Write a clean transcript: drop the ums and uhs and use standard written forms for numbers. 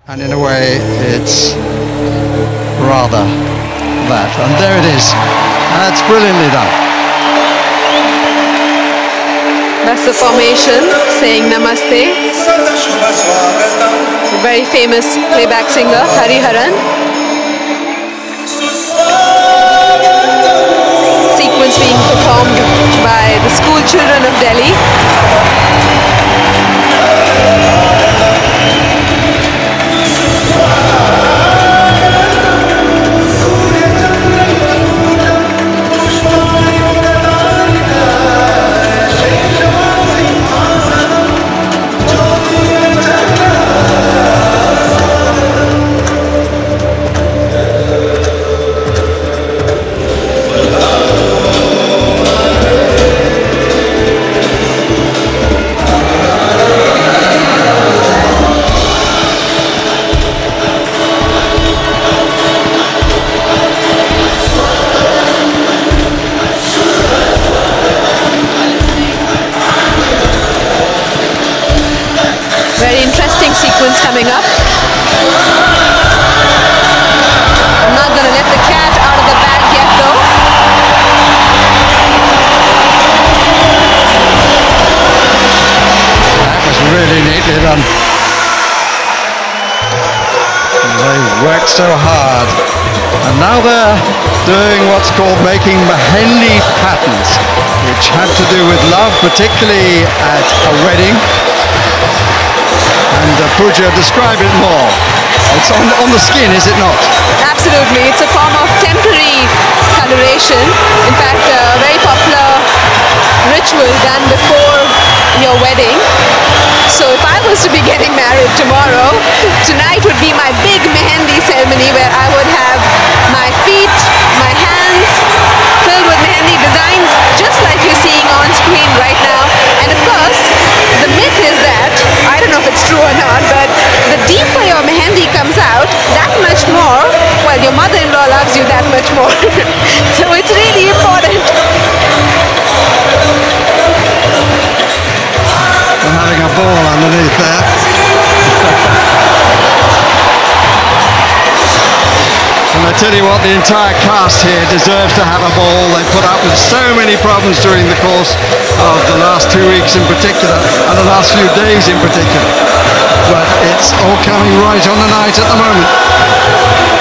And in a way, it's rather that. And there it is. That's brilliantly done. That's the formation saying Namaste. It's a very famous playback singer, Hariharan. Sequence being performed by the school children of Delhi. Very interesting sequence coming up. I'm not going to let the cat out of the bag yet though. That was really neatly done. They worked so hard. And now they're doing what's called making mehendi patterns, which have to do with love, particularly at a wedding. And Pooja, describe it more. It's on the skin, is it not? Absolutely. It's a form of temporary coloration. In fact, a very popular ritual done before your wedding. So if I was to be getting married tomorrow, tonight would be my big mehendi ceremony where I would have my feet, my hands filled with mehendi designs, just like you're seeing on screen right now. And of course, the myth is that, I don't know if it's true or not, but the deeper your mehendi comes out, that much more, well, your mother-in-law loves you that much more. So it's really important. I'm having a ball underneath there. And I tell you what, the entire cast here deserves to have a ball. They put up with so many problems during the course of the last 2 weeks in particular, and the last few days in particular. But it's all coming right on the night at the moment.